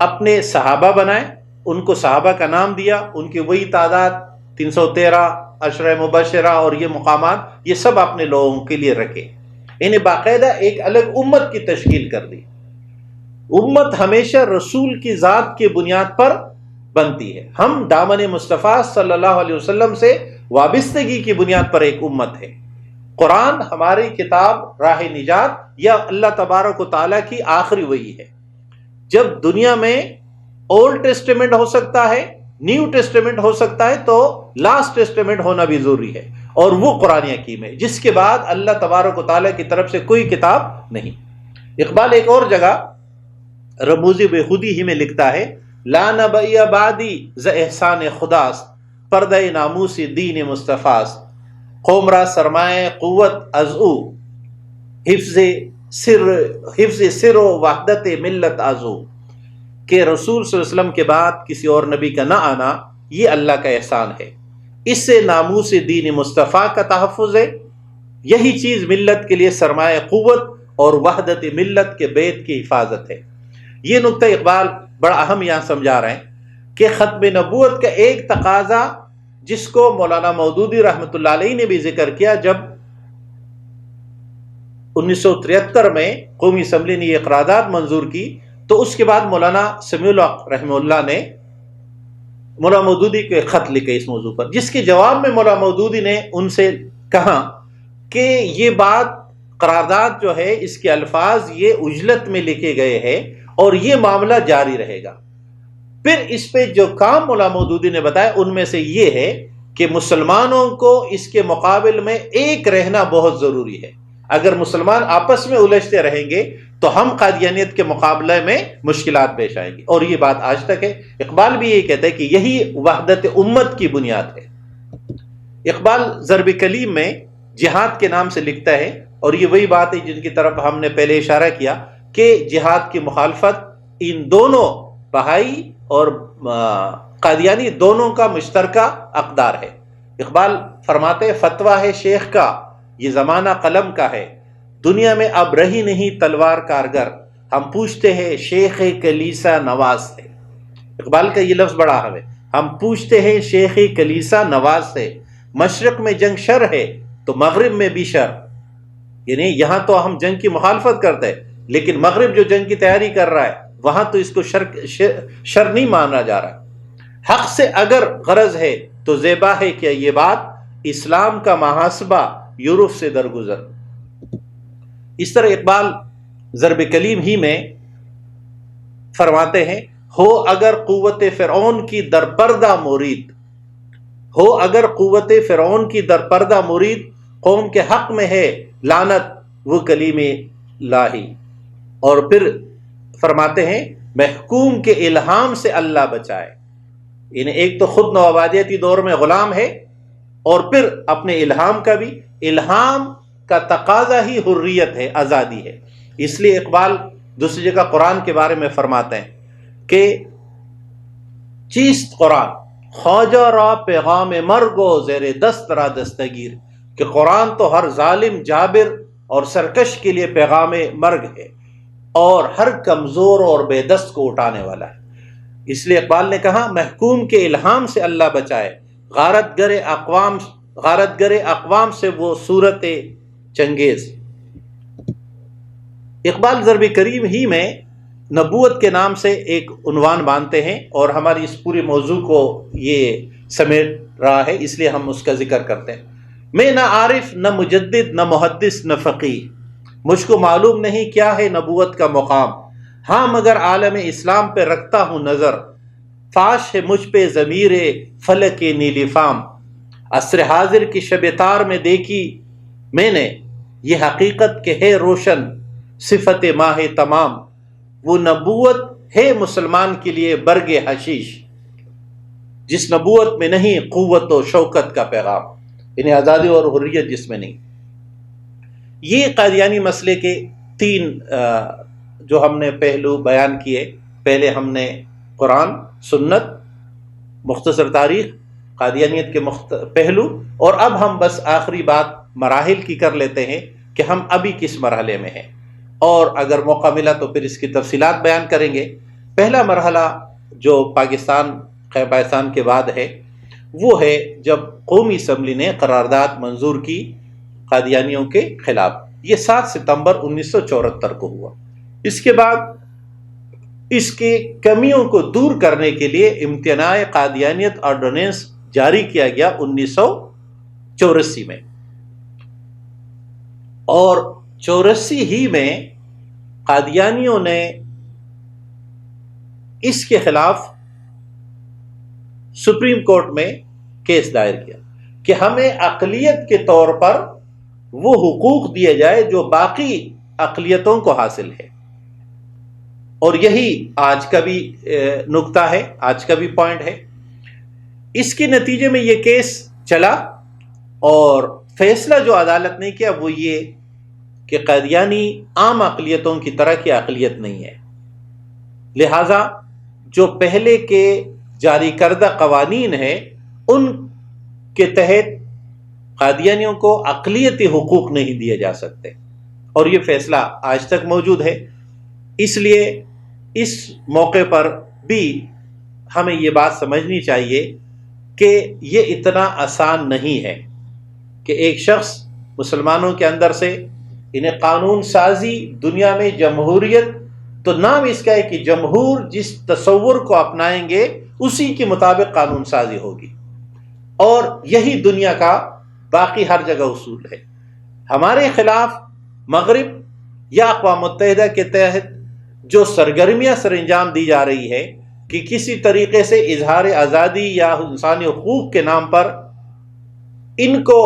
S1: اپنے صحابہ بنائے، ان کو صحابہ کا نام دیا، ان کی وہی تعداد 313 عشرہ مبشرہ اور یہ مقامات، یہ سب اپنے لوگوں کے لیے رکھے، انہیں باقاعدہ ایک الگ امت کی تشکیل کر دی۔ امت ہمیشہ رسول کی ذات کی بنیاد پر بنتی ہے، ہم دامن مصطفیٰ صلی اللہ علیہ وسلم سے وابستگی کی بنیاد پر ایک امت ہے۔ قرآن ہماری کتاب راہ نجات یا اللہ تبارک و تعالیٰ کی آخری وحی ہے۔ جب دنیا میں اولڈ ٹیسٹیمنٹ ہو سکتا ہے، نیو ٹیسٹیمنٹ ہو سکتا ہے، تو لاسٹ ٹیسٹیمنٹ ہونا بھی ضروری ہے، اور وہ قرآن حکیم ہے، جس کے بعد اللہ تبارک و تعالیٰ کی طرف سے کوئی کتاب نہیں۔ اقبال ایک اور جگہ رموز بخودی ہی میں لکھتا ہے، لا نبی بعدی ز احسان خداست، پردہ ناموس دین مصطفیٰست، قوم را سرمایہ قوت از او، حفظ سر و وحدت ملت از او، کہ رسول صلی اللہ علیہ وسلم کے بعد کسی اور نبی کا نہ آنا یہ اللہ کا احسان ہے، اس سے ناموس دین مصطفیٰ کا تحفظ ہے، یہی چیز ملت کے لیے سرمایہ قوت اور وحدت ملت کے بیت کی حفاظت ہے۔ یہ نقطہ اقبال بڑا اہم یہاں سمجھا رہے ہیں کہ ختم نبوت کا ایک تقاضا، جس کو مولانا مودودی رحمۃ اللہ علیہ نے بھی ذکر کیا جب 1973 میں قومی اسمبلی نے یہ قرارداد منظور کی، تو اس کے بعد مولانا سمیع الحق رحمہ اللہ نے مولانا مودودی کو ایک خط لکھے اس موضوع پر، جس کے جواب میں مولانا مودودی نے ان سے کہا کہ یہ بات قرارداد جو ہے اس کے الفاظ یہ عجلت میں لکھے گئے ہیں اور یہ معاملہ جاری رہے گا۔ پھر اس پہ جو کام مولانا مودودی نے بتایا ان میں سے یہ ہے کہ مسلمانوں کو اس کے مقابل میں ایک رہنا بہت ضروری ہے۔ اگر مسلمان آپس میں الجھتے رہیں گے تو ہم قادیانیت کے مقابلے میں مشکلات پیش آئیں گی، اور یہ بات آج تک ہے۔ اقبال بھی یہ کہتا ہے کہ یہی وحدت امت کی بنیاد ہے۔ اقبال ضرب کلیم میں جہاد کے نام سے لکھتا ہے، اور یہ وہی بات ہے جن کی طرف ہم نے پہلے اشارہ کیا کہ جہاد کی مخالفت ان دونوں بہائی اور قادیانی دونوں کا مشترکہ اقدار ہے۔ اقبال فرماتے فتویٰ ہے شیخ کا یہ زمانہ قلم کا ہے، دنیا میں اب رہی نہیں تلوار کارگر، ہم پوچھتے ہیں شیخ کلیسا نواز سے۔ اقبال کا یہ لفظ بڑا اہم ہے، ہم پوچھتے ہیں شیخ کلیسا نواز سے، مشرق میں جنگ شر ہے تو مغرب میں بھی شر، یعنی یہاں تو ہم جنگ کی مخالفت کرتے ہیں، لیکن مغرب جو جنگ کی تیاری کر رہا ہے وہاں تو اس کو شر نہیں مانا جا رہا۔ حق سے اگر غرض ہے تو زیبا ہے کیا یہ بات، اسلام کا محاسبہ یورپ سے درگزر۔ اس طرح اقبال ضرب کلیم ہی میں فرماتے ہیں، ہو اگر قوت فرعون کی درپردہ مرید، ہو اگر قوت فرعون کی درپردہ مرید، قوم کے حق میں ہے لعنت وہ کلیم الہی۔ اور پھر فرماتے ہیں محکوم کے الہام سے اللہ بچائے، یعنی ایک تو خود نوآبادیتی دور میں غلام ہے، اور پھر اپنے الہام کا بھی، الہام کا تقاضا ہی حریت ہے، آزادی ہے۔ اس لیے اقبال دوسری جگہ قرآن کے بارے میں فرماتے ہیں کہ چیست قرآن خواجہ را پیغام مرگو زیر دست را دستگیر، کہ قرآن تو ہر ظالم جابر اور سرکش کے لیے پیغام مرگ ہے اور ہر کمزور اور بے دست کو اٹھانے والا ہے۔ اس لیے اقبال نے کہا محکوم کے الہام سے اللہ بچائے، غارت گر اقوام سے وہ صورت چنگیز۔ اقبال ضرب کریم ہی میں نبوت کے نام سے ایک عنوان باندھتے ہیں، اور ہماری اس پورے موضوع کو یہ سمیٹ رہا ہے، اس لیے ہم اس کا ذکر کرتے ہیں۔ میں نہ عارف، نہ مجدد، نہ محدث، نہ فقیہ، مجھ کو معلوم نہیں کیا ہے نبوت کا مقام، ہاں مگر عالم اسلام پہ رکھتا ہوں نظر، فاش ہے مجھ پہ ضمیر فلک نیلی فام، عصر حاضر کی شب تار میں دیکھی میں نے یہ حقیقت کہ ہے روشن صفت ماہ تمام، وہ نبوت ہے مسلمان کے لیے برگ حشیش۔ جس نبوت میں نہیں قوت و شوکت کا پیغام، انہیں آزادی اور حریت جس میں نہیں۔ یہ قادیانی مسئلے کے تین جو ہم نے پہلو بیان کیے، پہلے ہم نے قرآن، سنت، مختصر تاریخ، قادیانیت کے پہلو، اور اب ہم بس آخری بات مراحل کی کر لیتے ہیں کہ ہم ابھی کس مرحلے میں ہیں، اور اگر موقع ملا تو پھر اس کی تفصیلات بیان کریں گے۔ پہلا مرحلہ جو پاکستان قیام پاکستان کے بعد ہے وہ ہے جب قومی اسمبلی نے قرارداد منظور کی قادیانیوں کے خلاف، یہ 7 ستمبر 1974 کو ہوا۔ اس کے بعد اس کے کمیوں کو دور کرنے کے لیے امتناع قادیانیت آرڈیننس جاری کیا گیا 1984 میں، اور 84 ہی میں قادیانیوں نے اس کے خلاف سپریم کورٹ میں کیس دائر کیا کہ ہمیں اقلیت کے طور پر وہ حقوق دیے جائے جو باقی اقلیتوں کو حاصل ہے، اور یہی آج کا بھی نکتہ ہے، آج کا بھی پوائنٹ ہے۔ اس کے نتیجے میں یہ کیس چلا، اور فیصلہ جو عدالت نے کیا وہ یہ کہ قادیانی عام اقلیتوں کی طرح کی اقلیت نہیں ہے، لہذا جو پہلے کے جاری کردہ قوانین ہیں ان کے تحت قادیانیوں کو اقلیتی حقوق نہیں دیے جا سکتے، اور یہ فیصلہ آج تک موجود ہے۔ اس لیے اس موقع پر بھی ہمیں یہ بات سمجھنی چاہیے کہ یہ اتنا آسان نہیں ہے کہ ایک شخص مسلمانوں کے اندر سے انہیں قانون سازی، دنیا میں جمہوریت، تو نام اس کا ہے کہ جمہور جس تصور کو اپنائیں گے اسی کے مطابق قانون سازی ہوگی، اور یہی دنیا کا باقی ہر جگہ اصول ہے۔ ہمارے خلاف مغرب یا اقوام متحدہ کے تحت جو سرگرمیاں سر انجام دی جا رہی ہے کہ کسی طریقے سے اظہار آزادی یا انسانی حقوق کے نام پر ان کو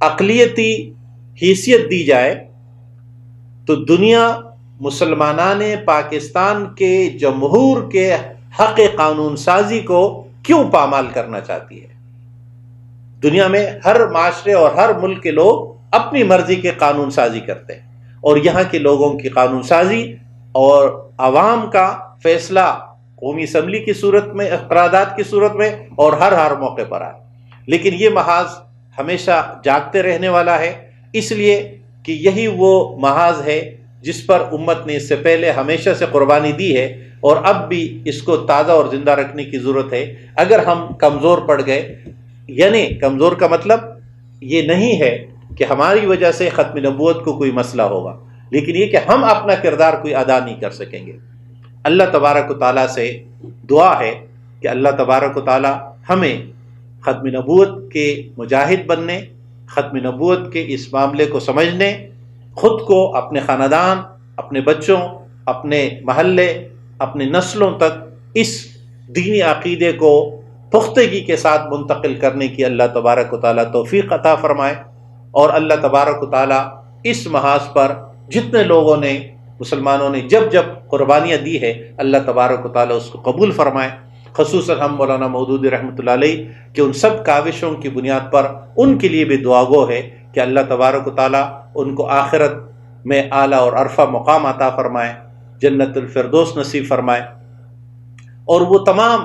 S1: اقلیتی حیثیت دی جائے، تو دنیا مسلمانان پاکستان کے جمہور کے حق قانون سازی کو کیوں پامال کرنا چاہتی ہے؟ دنیا میں ہر معاشرے اور ہر ملک کے لوگ اپنی مرضی کے قانون سازی کرتے ہیں، اور یہاں کے لوگوں کی قانون سازی اور عوام کا فیصلہ قومی اسمبلی کی صورت میں، قرارداد کی صورت میں، اور ہر موقع پر آئے، لیکن یہ محاذ ہمیشہ جاگتے رہنے والا ہے، اس لیے کہ یہی وہ محاذ ہے جس پر امت نے اس سے پہلے ہمیشہ سے قربانی دی ہے، اور اب بھی اس کو تازہ اور زندہ رکھنے کی ضرورت ہے۔ اگر ہم کمزور پڑ گئے، یعنی کمزور کا مطلب یہ نہیں ہے کہ ہماری وجہ سے ختم نبوت کو کوئی مسئلہ ہوگا، لیکن یہ کہ ہم اپنا کردار کوئی ادا نہیں کر سکیں گے۔ اللہ تبارک و تعالیٰ سے دعا ہے کہ اللہ تبارک و تعالیٰ ہمیں ختم نبوت کے مجاہد بننے، ختم نبوت کے اس معاملے کو سمجھنے، خود کو، اپنے خاندان، اپنے بچوں، اپنے محلے، اپنے نسلوں تک اس دینی عقیدے کو پختگی کے ساتھ منتقل کرنے کی اللہ تبارک و تعالیٰ توفیق عطا فرمائے، اور اللہ تبارک و تعالیٰ اس محاذ پر جتنے لوگوں نے، مسلمانوں نے جب جب قربانیاں دی ہے، اللہ تبارک و تعالیٰ اس کو قبول فرمائے۔ خصوصاً ہم مولانا مودودی رحمۃ اللہ علیہ کہ ان سب کاوشوں کی بنیاد پر ان کے لیے بھی دعا گو ہے کہ اللہ تبارک و تعالیٰ ان کو آخرت میں اعلیٰ اور عرفہ مقام عطا فرمائے، جنت الفردوس نصیب فرمائے، اور وہ تمام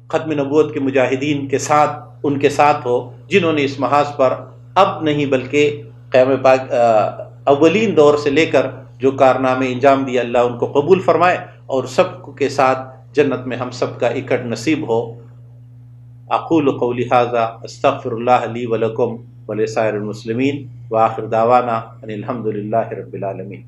S1: ختم نبوت کے مجاہدین کے ساتھ ان کے ساتھ ہو جنہوں نے اس محاذ پر اب نہیں بلکہ قیام پاک اولین دور سے لے کر جو کارنامے انجام دیے، اللہ ان کو قبول فرمائے، اور سب کے ساتھ جنت میں ہم سب کا اکٹھ نصیب ہو۔ اقول قولی ھذا استغفر اللہ لی ولکم ولسائر المسلمین، وآخر دعوانا ان الحمد للہ رب العالمین۔